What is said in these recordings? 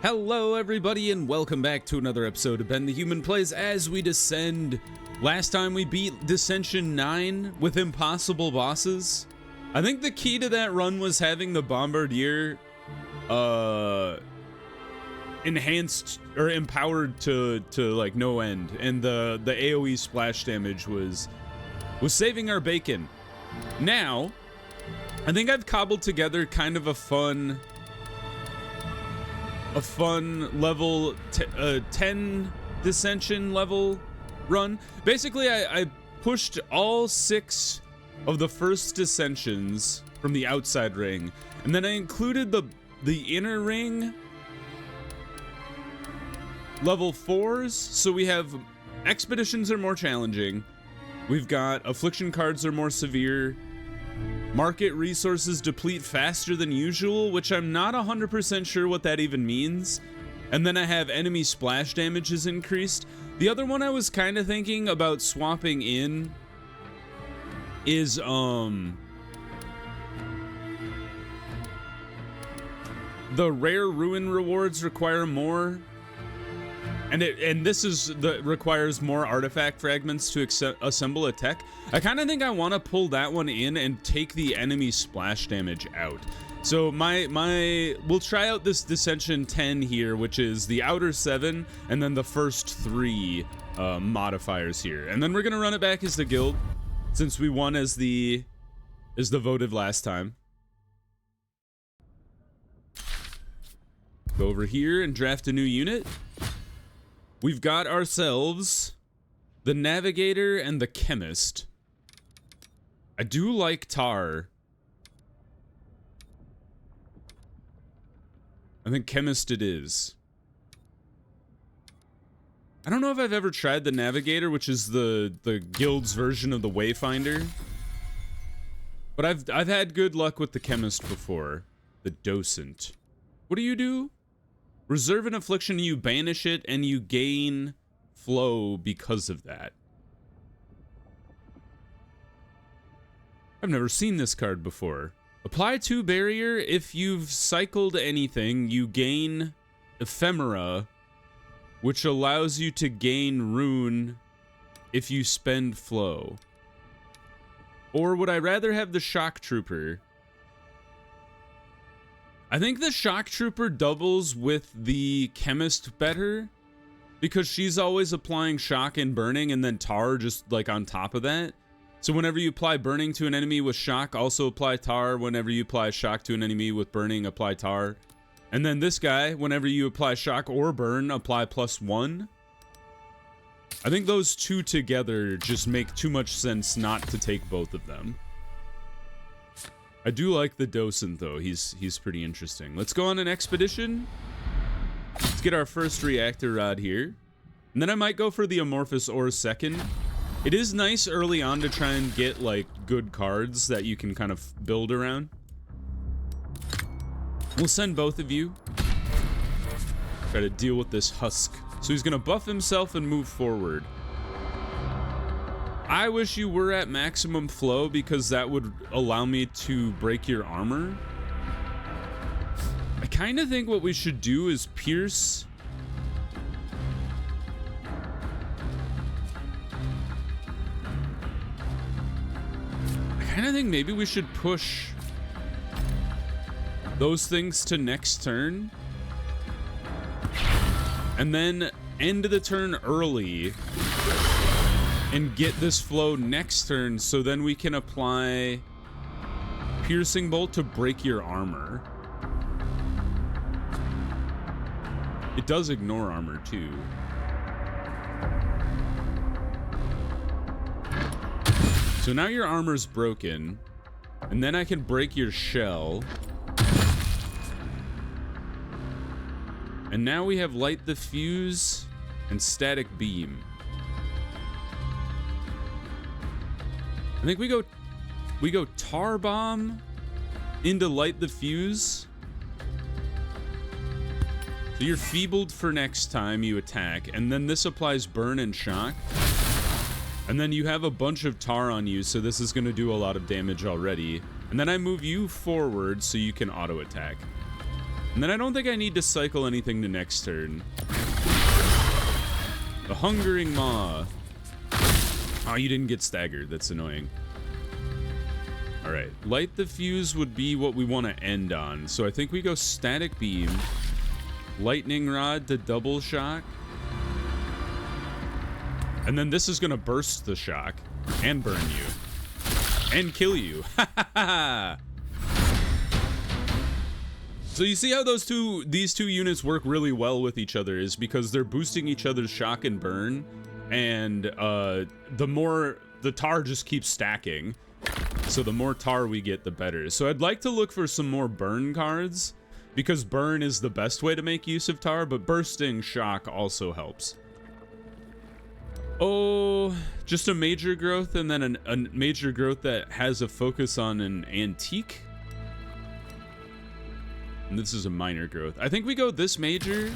Hello everybody and welcome back to another episode of Ben the Human Plays as we descend. Last time we beat Descension 9 with impossible bosses. I think the key to that run was having the Bombardier enhanced or empowered to like no end, and the AoE splash damage was saving our bacon. Now, I think I've cobbled together kind of a fun level 10 Descension level run. Basically, I pushed all 6 of the first Descensions from the outside ring, and then I included the inner ring level 4s, so we have expeditions are more challenging, we've got affliction cards are more severe, market resources deplete faster than usual, which I'm not 100% sure what that even means. And then I have enemy splash damage is increased. The other one I was kind of thinking about swapping in is the rare ruin rewards require more, and this is requires more artifact fragments to assemble a tech. I kind of think I want to pull that one in and take the enemy splash damage out. So we'll try out this Descension 10 here, which is the outer 7 and then the first 3 modifiers here, and then we're gonna run it back as the guild since we won as the votive last time. Go over here and draft a new unit. We've got ourselves the Navigator and the Chemist. I do like Tar. I think Chemist it is. I don't know if I've ever tried the Navigator, which is the guild's version of the Wayfinder, but I've had good luck with the Chemist before. The Docent. What do you do? Reserve an affliction, you banish it, and you gain flow because of that. I've never seen this card before. Apply 2 barrier. If you've cycled anything, you gain ephemera, which allows you to gain rune if you spend flow. Or would I rather have the Shock Trooper? I think the Shock Trooper doubles with the Chemist better, because she's always applying shock and burning, and then Tar just like on top of that. So whenever you apply burning to an enemy with shock, also apply Tar. Whenever you apply shock to an enemy with burning, apply Tar. And then this guy, whenever you apply shock or burn, apply +1. I think those two together just make too much sense not to take both of them. I do like the Docent though, he's pretty interesting. Let's go on an expedition. Let's get our first reactor rod here. And then I might go for the amorphous ore second. It is nice early on to try and get like good cards that you can kind of build around. We'll send both of you. Try to deal with this husk. So he's gonna buff himself and move forward. I wish you were at maximum flow because that would allow me to break your armor. I kind of think what we should do is pierce. I kind of think maybe we should push those things to next turn. And then end the turn early. And get this flow next turn, so then we can apply Piercing Bolt to break your armor. It does ignore armor too. So now your armor's broken, and then I can break your shell. And now we have Light the Fuse and Static Beam. I think we go Tar Bomb into Light the Fuse. So you're feebled for next time you attack, and then this applies burn and shock. And then you have a bunch of tar on you, so this is going to do a lot of damage already. And then I move you forward so you can auto attack. And then I don't think I need to cycle anything to next turn. The Hungering Maw. Oh, you didn't get staggered. That's annoying. All right. Light the Fuse would be what we want to end on. So I think we go Static Beam. Lightning Rod to double shock. And then this is going to burst the shock and burn you. And kill you. Ha ha ha! So you see how these two units work really well with each other is because they're boosting each other's shock and burn, and the tar just keeps stacking. So the more tar we get, the better. So I'd like to look for some more burn cards because burn is the best way to make use of tar, but bursting shock also helps. Oh, just a major growth and then a major growth that has a focus on an antique. And this is a minor growth. I think we go this major.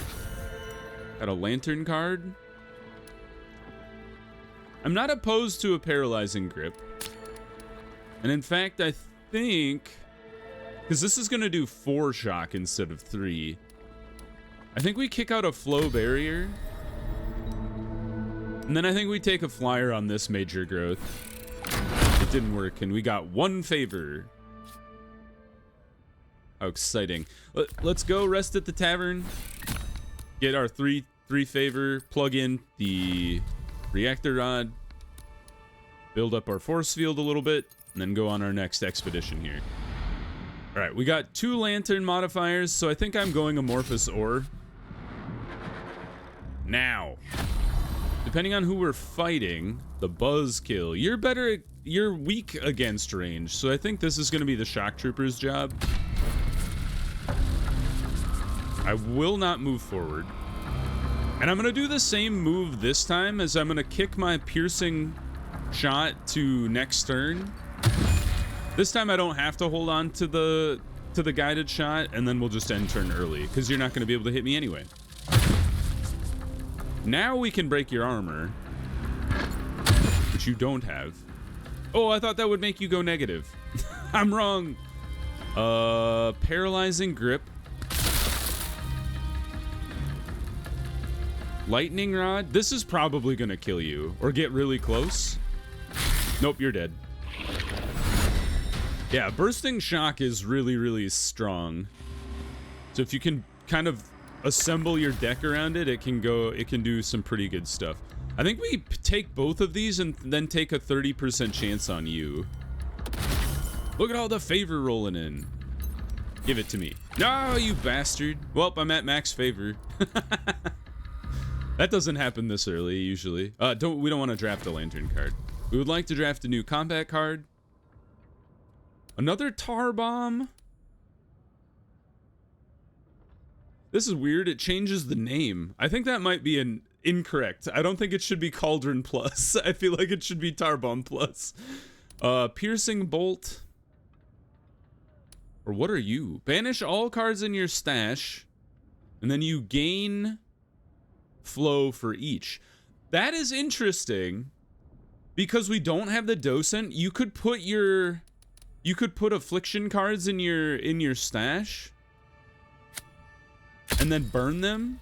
Got a lantern card. I'm not opposed to a paralyzing grip. And in fact, I think, because this is going to do 4 shock instead of 3, I think we kick out a flow barrier. And then I think we take a flyer on this major growth. It didn't work, and we got 1 favor. How exciting. Let's go rest at the tavern. Get our 3 favor. Plug in the reactor rod. Build up our force field a little bit. And then go on our next expedition here. Alright, we got 2 lantern modifiers. So I think I'm going amorphous ore. Now. Depending on who we're fighting. The buzzkill. You're weak against range. So I think this is going to be the shock trooper's job. I will not move forward. And I'm going to do the same move this time as I'm going to kick my piercing shot to next turn. This time I don't have to hold on to the guided shot, and then we'll just end turn early because you're not going to be able to hit me anyway. Now we can break your armor, which you don't have. Oh, I thought that would make you go negative. I'm wrong. Paralyzing grip. Lightning rod. This is probably gonna kill you or get really close. Nope, you're dead. Yeah, bursting shock is really, really strong. So if you can kind of assemble your deck around it, it can do some pretty good stuff. I think we take both of these and then take a 30% chance on you. Look at all the favor rolling in. Give it to me. No, you bastard. Well, I'm at max favor. That doesn't happen this early, usually. We don't want to draft a lantern card. We would like to draft a new combat card. Another tar bomb. This is weird. It changes the name. I think that might be an incorrect. I don't think it should be Cauldron Plus. I feel like it should be Tar Bomb Plus. Piercing Bolt. Or what are you? Banish all cards in your stash. And then you gain flow for each. That is interesting. Because we don't have the docent, you could put affliction cards in your stash. And then burn them.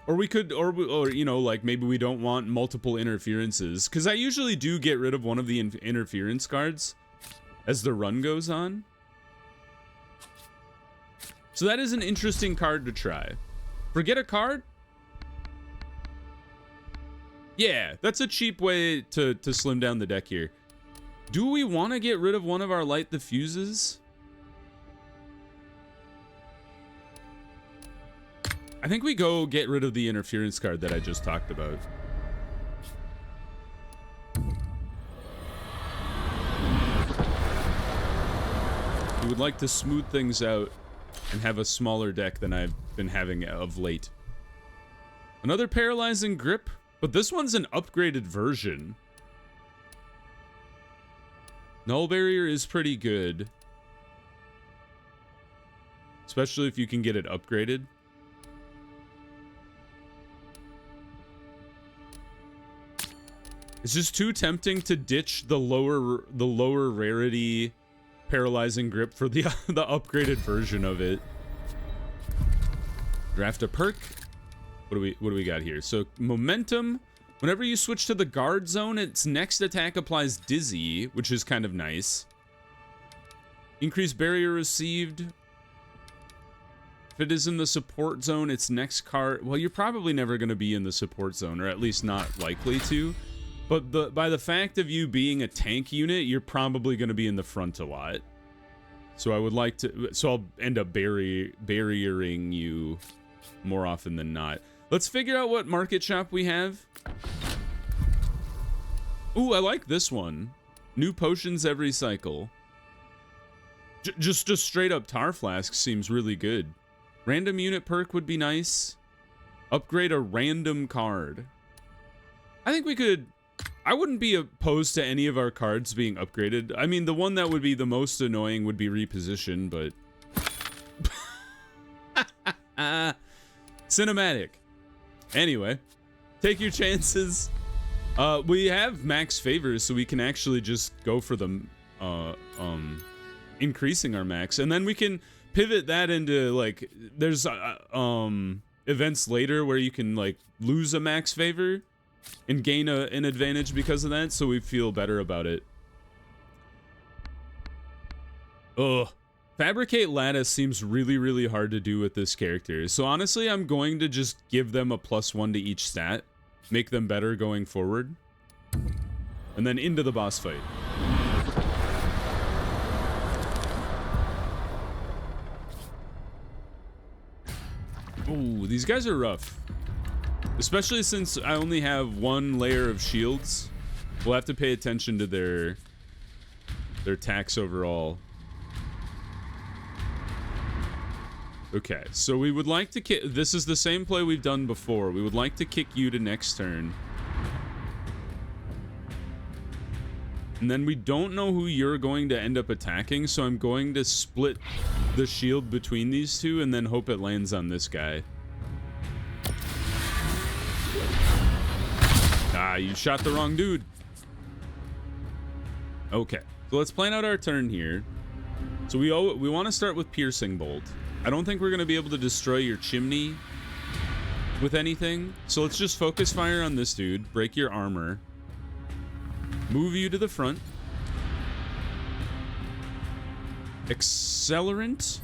Or we could, or you know, like maybe we don't want multiple interferences. Because I usually do get rid of one of the interference cards as the run goes on. So that is an interesting card to try. Forget a card? Yeah, that's a cheap way to slim down the deck here. Do we want to get rid of one of our light the fuses? I think we go get rid of the interference card that I just talked about. We would like to smooth things out and have a smaller deck than I've been having of late. Another paralyzing grip, but this one's an upgraded version. Null barrier is pretty good. Especially if you can get it upgraded. It's just too tempting to ditch the lower rarity paralyzing grip for the upgraded version of it. Draft a perk. What do we got here? So momentum. Whenever you switch to the guard zone, its next attack applies dizzy, which is kind of nice. Increase barrier received. If it is in the support zone, its next card... Well, you're probably never going to be in the support zone, or at least not likely to. But by the fact of you being a tank unit, you're probably going to be in the front a lot. So I would like to... So I'll end up barriering you more often than not. Let's figure out what market shop we have. Ooh, I like this one. New potions every cycle. Just a straight up tar flask seems really good. Random unit perk would be nice. Upgrade a random card. I think we could... I wouldn't be opposed to any of our cards being upgraded. I mean, the one that would be the most annoying would be reposition, but... Cinematic. Anyway, take your chances. We have max favors, so we can actually just go for the increasing our max, and then we can pivot that into, like, there's events later where you can, like, lose a max favor and gain an advantage because of that, so we feel better about it. Ugh. Fabricate lattice seems really, really hard to do with this character. So honestly, I'm going to just give them a +1 to each stat. Make them better going forward. And then into the boss fight. Ooh, these guys are rough. Especially since I only have one layer of shields. We'll have to pay attention to their attacks overall. Okay, so we would like to kick... This is the same play we've done before. We would like to kick you to next turn. And then we don't know who you're going to end up attacking, so I'm going to split the shield between these two and then hope it lands on this guy. Ah, you shot the wrong dude. Okay, so let's plan out our turn here. So we want to start with Piercing Bolt. I don't think we're going to be able to destroy your chimney with anything. So let's just focus fire on this dude. Break your armor. Move you to the front. Accelerant.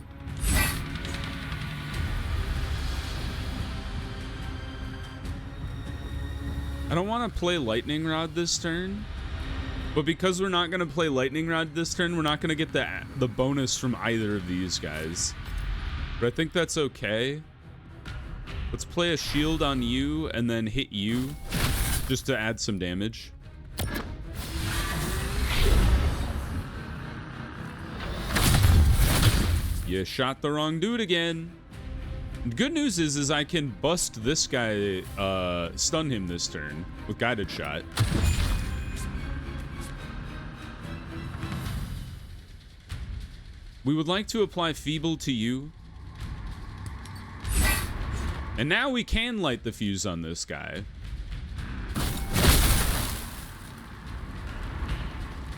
I don't want to play Lightning Rod this turn. But because we're not going to play Lightning Rod this turn, we're not going to get the bonus from either of these guys. But I think that's okay. Let's play a shield on you and then hit you just to add some damage. You shot the wrong dude again. The good news is I can bust this guy, stun him this turn with guided shot. We would like to apply Feeble to you. And now we can light the fuse on this guy.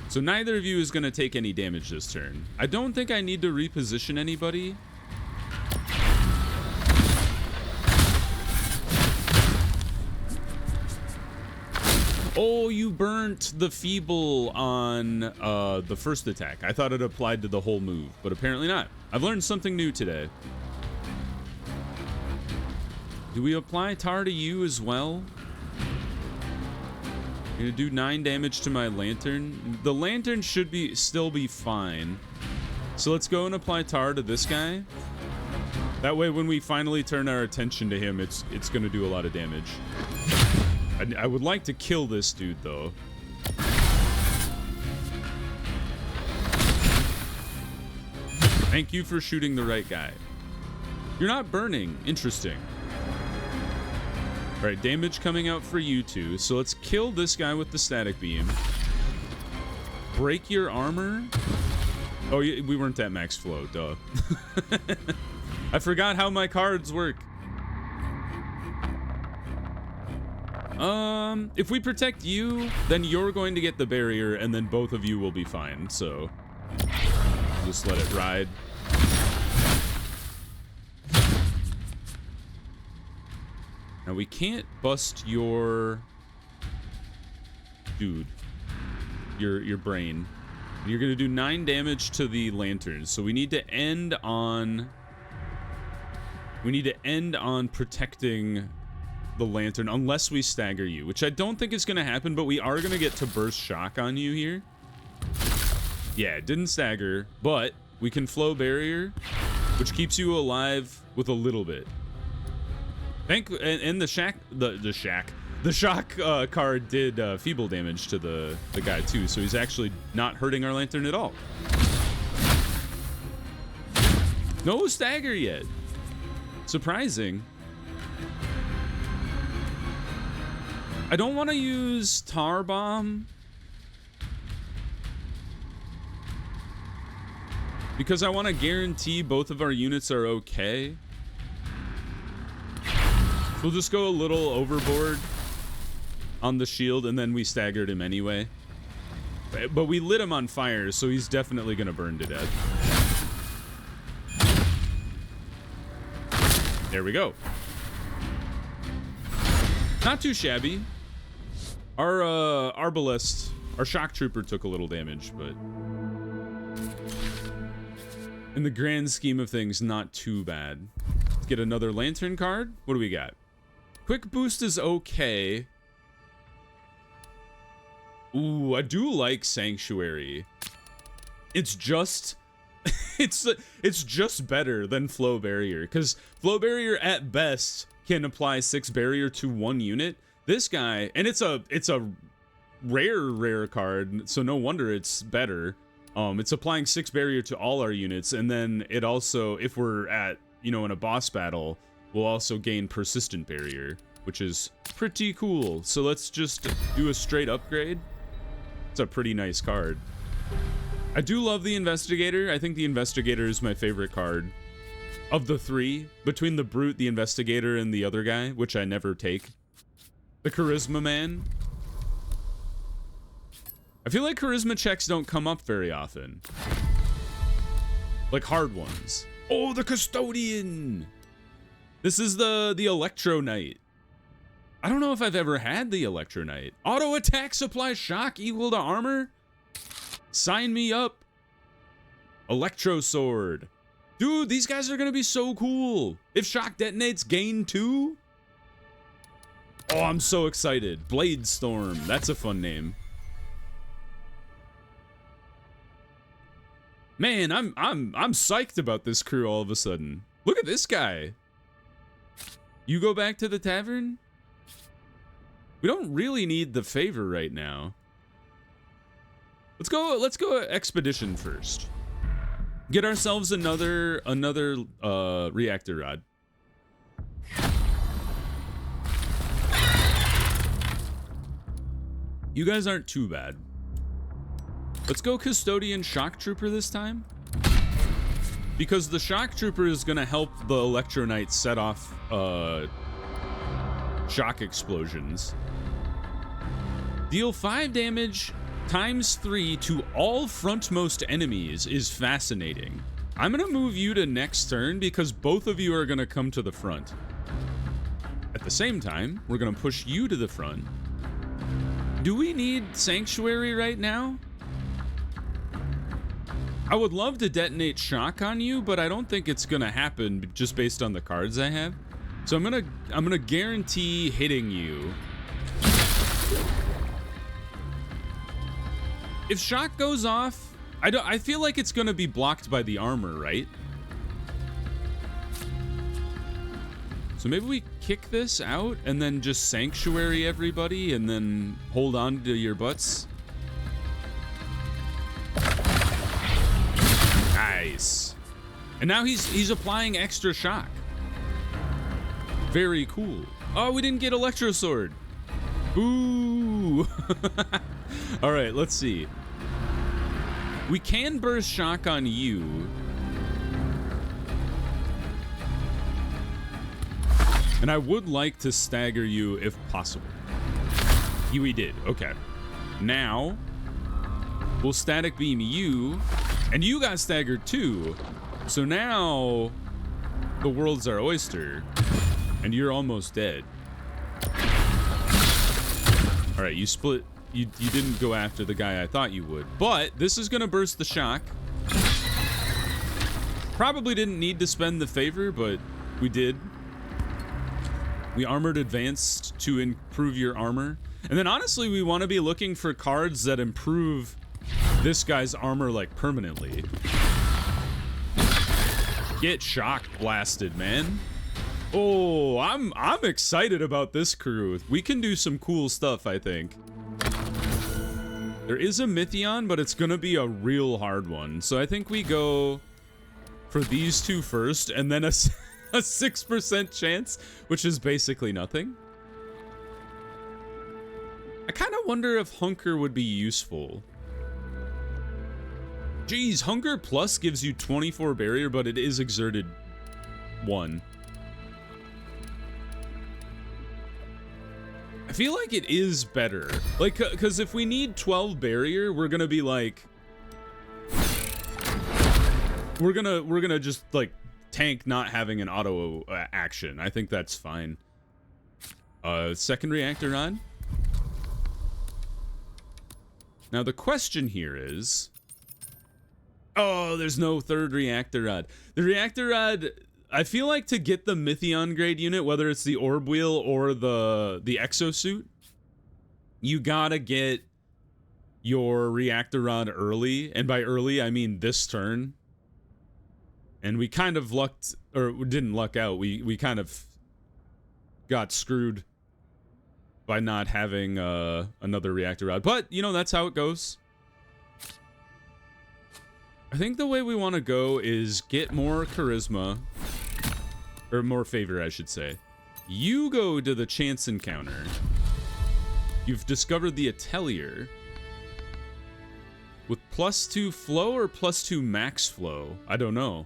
So neither of you is going to take any damage this turn. I don't think I need to reposition anybody. Oh, you burnt the Feeble on the first attack. I thought it applied to the whole move, but apparently not. I've learned something new today. Do we apply tar to you as well? I'm gonna do 9 damage to my lantern. The lantern should still be fine. So let's go and apply tar to this guy. That way when we finally turn our attention to him, it's gonna do a lot of damage. I would like to kill this dude though. Thank you for shooting the right guy. You're not burning. Interesting. All right, damage coming out for you two. So let's kill this guy with the static beam. Break your armor. Oh, we weren't at max flow, duh. I forgot how my cards work. If we protect you, then you're going to get the barrier, and then both of you will be fine. So just let it ride. Now we can't bust your dude, your brain. You're gonna do 9 damage to the lanterns, so we need to end on protecting the lantern unless we stagger you, which I don't think is gonna happen, but we are gonna get to burst shock on you here. Yeah, it didn't stagger, but we can flow barrier, which keeps you alive with a little bit. And the shock card did feeble damage to the guy too, so he's actually not hurting our lantern at all. No stagger yet. Surprising. I don't want to use tar bomb because I want to guarantee both of our units are okay. We'll just go a little overboard on the shield, and then we staggered him anyway. But we lit him on fire, so he's definitely gonna burn to death. There we go. Not too shabby. Our arbalest, our shock trooper took a little damage, but in the grand scheme of things, not too bad. Let's get another lantern card. What do we got? Quick boost is okay. Ooh, I do like Sanctuary. It's just it's just better than Flow Barrier, because Flow Barrier at best can apply 6 barrier to 1 unit. This guy, and it's a rare card, so no wonder it's better. It's applying 6 barrier to all our units, and then it also, if we're at, in a boss battle, we'll also gain persistent barrier, which is pretty cool. So let's just do a straight upgrade. It's a pretty nice card. I do love the Investigator. I think the Investigator is my favorite card of the 3, between the Brute, the Investigator, and the other guy, which I never take. The Charisma Man. I feel like charisma checks don't come up very often. Like hard ones. Oh, the Custodian! This is the Electro Knight. I don't know if I've ever had the Electro Knight. Auto attack supply shock equal to armor? Sign me up. Electro Sword. Dude, these guys are gonna be so cool. If shock detonates, gain 2? Oh, I'm so excited. Blade Storm. That's a fun name. Man, I'm psyched about this crew all of a sudden. Look at this guy. You go back to the tavern? We don't really need the favor right now. Let's go expedition first. Get ourselves another reactor rod. You guys aren't too bad. Let's go Custodian Shock Trooper this time, because the Shock Trooper is gonna help the Electro Knight set off shock explosions. Deal 5 damage times 3 to all frontmost enemies is fascinating. I'm gonna move you to next turn because both of you are gonna come to the front. At the same time, we're gonna push you to the front. Do we need Sanctuary right now? I would love to detonate shock on you, but I don't think it's gonna happen just based on the cards I have. So I'm gonna guarantee hitting you. If shock goes off, I feel like it's gonna be blocked by the armor, right? So maybe we kick this out and then just Sanctuary everybody and then hold on to your butts. Nice. And now he's applying extra shock. Very cool. Oh, we didn't get Electro Sword. Ooh. All right, let's see. We can burst shock on you. And I would like to stagger you if possible. We did. Okay. Now, we'll static beam you. And you got staggered too. So now, the world's our oyster. And you're almost dead. All right, you split. You didn't go after the guy I thought you would. But this is going to burst the shock. Probably didn't need to spend the favor, but we did. We armored advanced to improve your armor. And then honestly, we want to be looking for cards that improve this guy's armor like permanently. Get shock blasted, man. Oh, I'm excited about this crew. We can do some cool stuff, I think. There is a Mythion, but it's gonna be a real hard one. So I think we go for these two first, and then a 6% chance, which is basically nothing. I kind of wonder if Hunker would be useful. Geez, Hunger Plus gives you 24 barrier, but it is exerted 1. I feel like it is better. Like, because if we need 12 barrier, we're gonna be like... We're gonna just, like, tank not having an auto action. I think that's fine. Second reactor rod. Now, the question here is... Oh, there's no third reactor rod. The reactor rod... I feel like to get the Mythion grade unit, whether it's the orb wheel or the exosuit, you gotta get your reactor rod early. And by early, I mean this turn. And we kind of lucked, or didn't luck out. We kind of got screwed by not having another reactor rod. But, you know, that's how it goes. I think the way we want to go is get more charisma. Or more favor, I should say. You go to the chance encounter. You've discovered the Atelier. With +2 flow or +2 max flow? I don't know.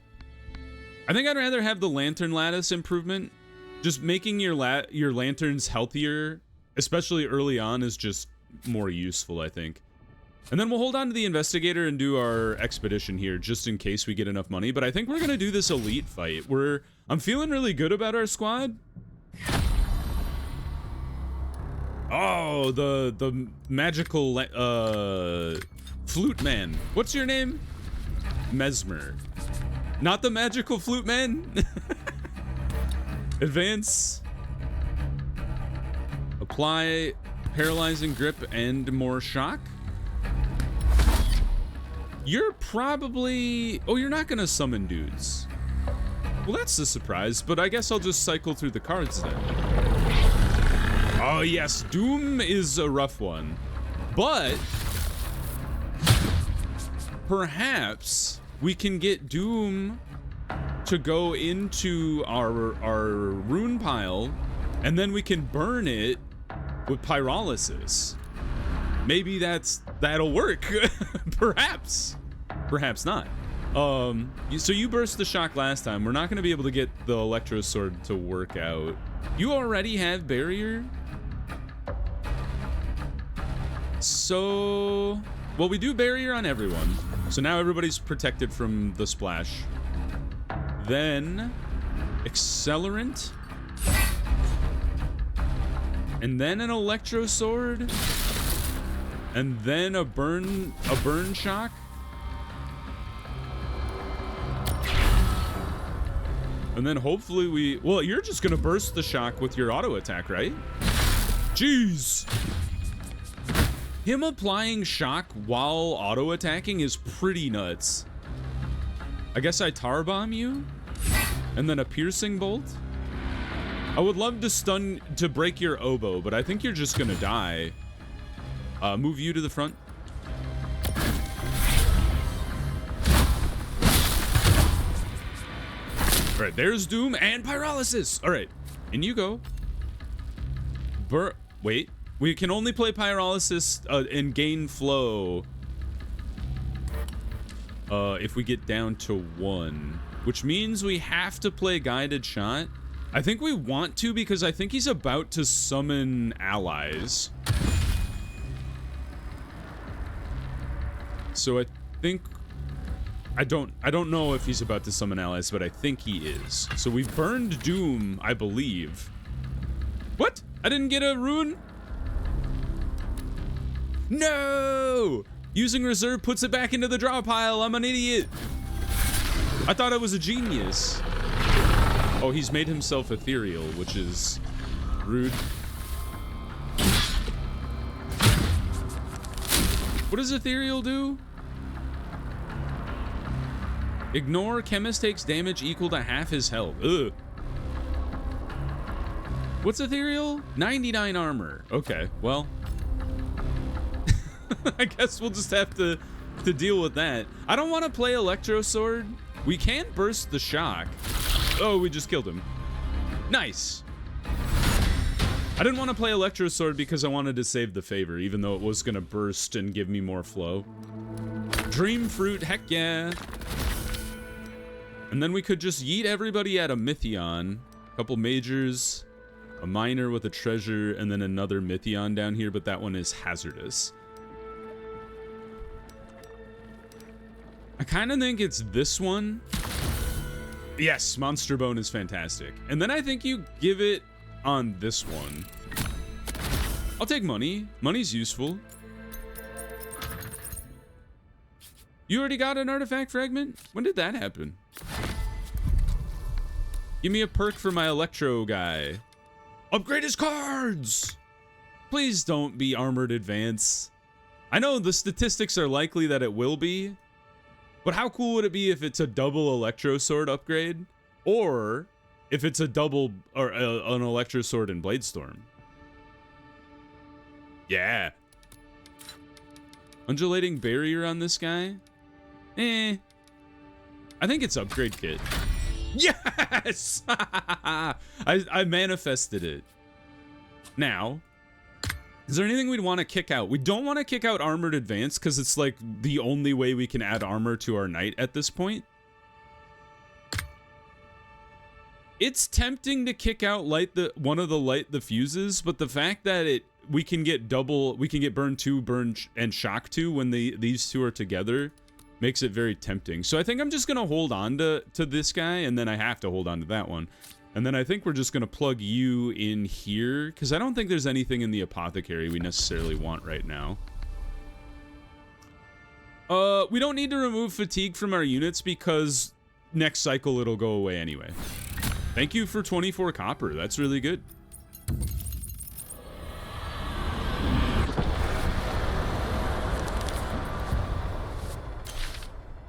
I think I'd rather have the lantern lattice improvement. Just making your lanterns healthier, especially early on, is just more useful, I think. And then we'll hold on to the investigator and do our expedition here, just in case we get enough money. But I think we're gonna do this elite fight. I'm feeling really good about our squad. Oh, the magical flute man. What's your name? Mesmer. Not the magical flute man. Advance. Apply paralyzing grip and more shock. You're probably... Oh, you're not gonna summon dudes. Well, that's a surprise, but I guess I'll just cycle through the cards then. Oh, yes, Doom is a rough one. But... perhaps we can get Doom to go into our rune pile, and then we can burn it with pyrolysis. Maybe that'll work. Perhaps. Perhaps not. So you burst the shock last time. We're not going to be able to get the electro sword to work out. You already have barrier. So, well, we do barrier on everyone. So now everybody's protected from the splash. Then accelerant. And then an electro sword. And then a burn shock. And then hopefully well, you're just gonna burst the shock with your auto attack, right? Jeez. Him applying shock while auto attacking is pretty nuts. I guess I tar bomb you? And then a piercing bolt? I would love to break your oboe, but I think you're just gonna die. Move you to the front. All right, there's Doom and pyrolysis. All right, in you go. Wait, we can only play pyrolysis and gain flow if we get down to 1, which means we have to play guided shot. I think we want to because I think he's about to summon allies. So I think I don't know if he's about to summon allies, but I think he is. So we've burned Doom, I believe. What? I didn't get a rune? No! Using reserve puts it back into the draw pile. I'm an idiot. I thought I was a genius. Oh, he's made himself ethereal, which is rude. What does ethereal do? Ignore chemist takes damage equal to half his health. Ugh. What's ethereal? 99 armor. Okay, well. I guess we'll just have to deal with that. I don't want to play Electro Sword. We can burst the shock. Oh, we just killed him. Nice. I didn't want to play Electro Sword because I wanted to save the favor, even though it was going to burst and give me more flow. Dream Fruit, heck yeah. And then we could just yeet everybody at a Mythion. A couple majors, a minor with a treasure, and then another Mythion down here, but that one is hazardous. I kind of think it's this one. Yes, Monster Bone is fantastic. And then I think you give it on this one. I'll take money. Money's useful. You already got an artifact fragment? When did that happen? Give me a perk for my Electro guy. Upgrade his cards! Please don't be Armored Advance. I know the statistics are likely that it will be, but how cool would it be if it's a double Electro Sword upgrade? Or if it's a double, or an Electro Sword and Bladestorm? Yeah. Undulating Barrier on this guy? I think it's upgrade kit. Yes! I manifested it. Now, is there anything we'd want to kick out? We don't want to kick out Armored Advance because it's like the only way we can add armor to our knight at this point. It's tempting to kick out one of the light the fuses, but the fact that we can get burn 2, burn and shock 2 when these two are together makes it very tempting. So I think I'm just gonna hold on to this guy, and then I have to hold on to that one. And then I think we're just gonna plug you in here, because I don't think there's anything in the apothecary we necessarily want right now. We don't need to remove fatigue from our units because next cycle it'll go away anyway. Thank you for 24 copper. That's really good.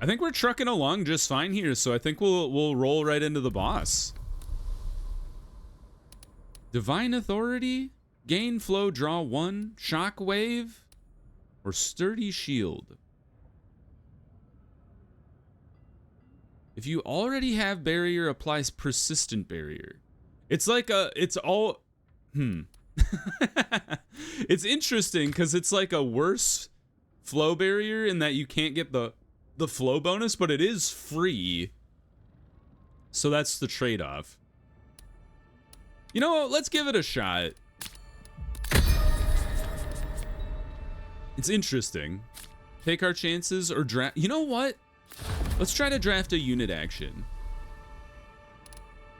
I think we're trucking along just fine here, so I think we'll roll right into the boss. Divine Authority, gain flow, draw 1, shockwave, or sturdy shield. If you already have barrier, applies persistent barrier. It's like it's interesting because it's like a worse flow barrier in that you can't get the flow bonus, but it is free. So that's the trade-off. You know what? Let's give it a shot. It's interesting. Take our chances or draft. You know what? Let's try to draft a unit action.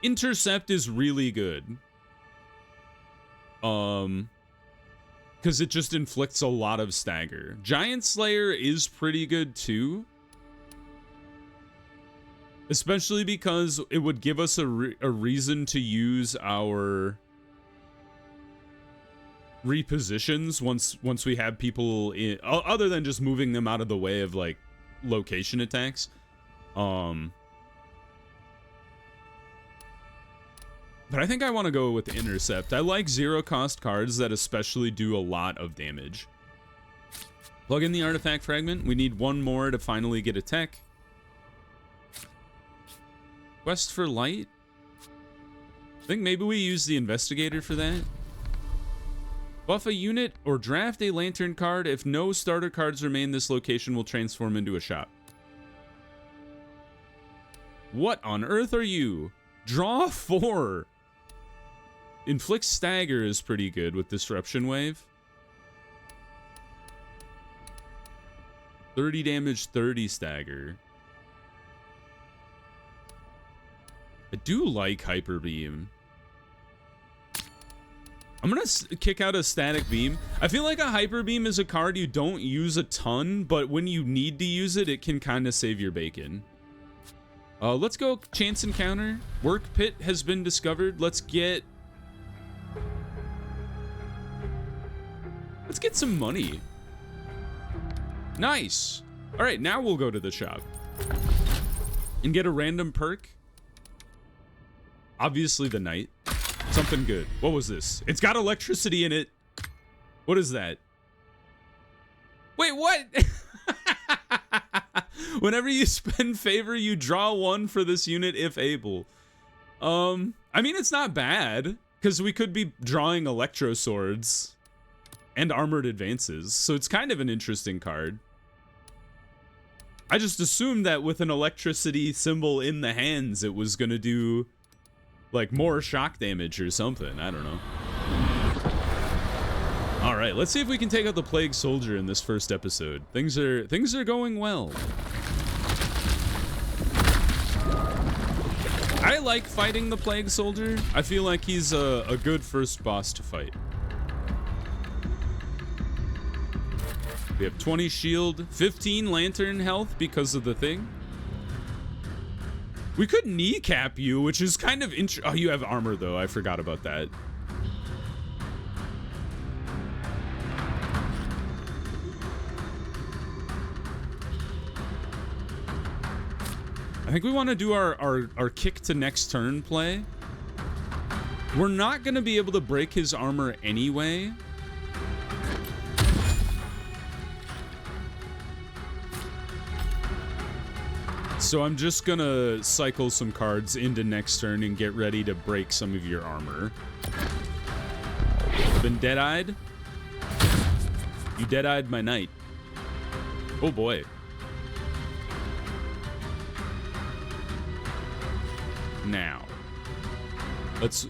Intercept is really good. Because it just inflicts a lot of stagger. Giant Slayer is pretty good too. Especially because it would give us a reason to use our repositions once we have people in, other than just moving them out of the way of like location attacks. But I think I want to go with Intercept. I like zero cost cards that especially do a lot of damage. Plug in the artifact fragment. We need one more to finally get a tech. Quest for light. I think maybe we use the investigator for that. Buff a unit or draft a lantern card. If no starter cards remain, this location will transform into a shop. What on earth are you? Draw 4. Inflict stagger is pretty good with disruption wave. 30 damage, 30 stagger. I do like Hyper Beam. I'm gonna kick out a static beam. I feel like a hyper beam is a card you don't use a ton, but when you need to use it, it can kind of save your bacon. Let's go chance encounter. Work pit has been discovered. Let's get some money. Nice. All right, now we'll go to the shop and get a random perk. Obviously the knight. Something good. What was this? It's got electricity in it. What is that? Wait, what? Whenever you spend favor, you draw one for this unit if able. I mean, it's not bad, because we could be drawing electro swords and armored advances, so it's kind of an interesting card. I just assumed that with an electricity symbol in the hands, it was going to do like more shock damage or something. I don't know. All right, let's see if we can take out the Plague Soldier in this first episode. Things are going well. I like fighting the Plague Soldier. I feel like he's a good first boss to fight. We have 20 shield, 15 lantern health because of the thing. We could kneecap you, which is kind of oh, you have armor though. I forgot about that. I think we want to do our kick to next turn play. We're not going to be able to break his armor anyway. So I'm just gonna cycle some cards into next turn and get ready to break some of your armor. Been dead-eyed? You dead-eyed my knight. Oh boy. Now, let's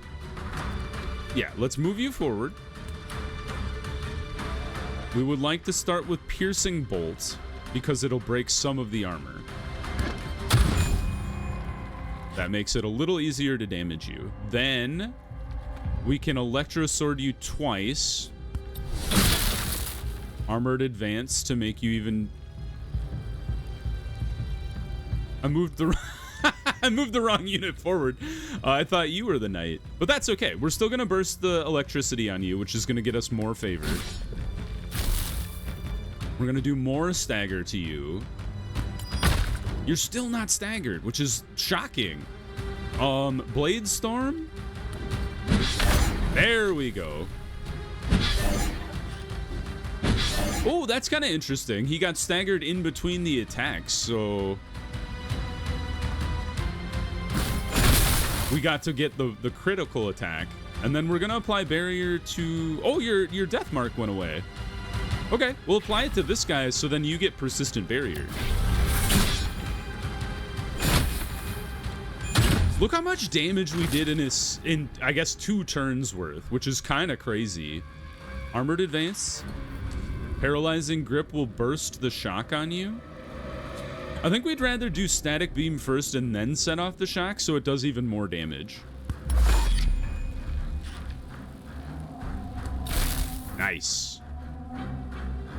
move you forward. We would like to start with Piercing Bolt because it'll break some of the armor. That makes it a little easier to damage you. Then we can Electro Sword you twice. Armored Advance to make you even... I moved the wrong unit forward. I thought you were the knight, but that's okay. We're still gonna burst the electricity on you, which is gonna get us more favor. We're gonna do more stagger to you. You're still not staggered, which is shocking. Blade Storm. There we go. Oh, that's kind of interesting. He got staggered in between the attacks, so we got to get the critical attack, and then we're gonna apply barrier to... Oh, your death mark went away. Okay, we'll apply it to this guy, so then you get persistent barrier. Look how much damage we did in I guess 2 turns worth, which is kind of crazy. Armored Advance. Paralyzing Grip will burst the shock on you. I think we'd rather do Static Beam first and then set off the shock so it does even more damage. Nice.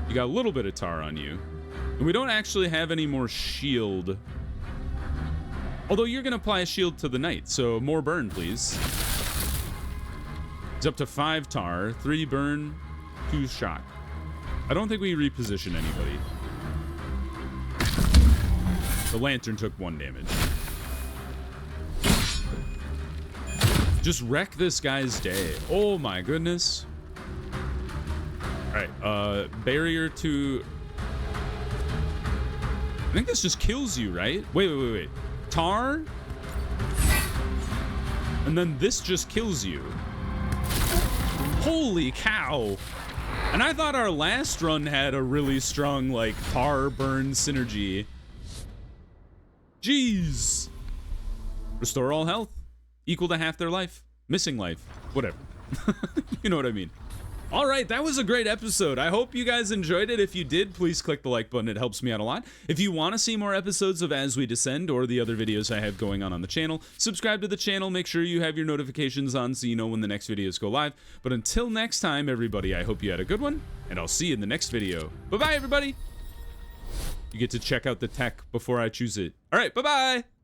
You got a little bit of tar on you. And we don't actually have any more shield. Although you're going to apply a shield to the knight, so more burn, please. It's up to 5 tar, 3 burn, 2 shock. I don't think we reposition anybody. The lantern took 1 damage. Just wreck this guy's day. Oh my goodness. All right, barrier to... I think this just kills you, right? Wait. Tar, and then this just kills you. Holy cow. And I thought our last run had a really strong like tar burn synergy. Jeez. Restore all health, equal to half their life, missing life, whatever. You know what I mean. All right, that was a great episode. I hope you guys enjoyed it. If you did, please click the like button. It helps me out a lot. If you want to see more episodes of As We Descend or the other videos I have going on the channel, subscribe to the channel. Make sure you have your notifications on so you know when the next videos go live. But until next time, everybody, I hope you had a good one, and I'll see you in the next video. Bye-bye, everybody. You get to check out the tech before I choose it. All right, bye-bye.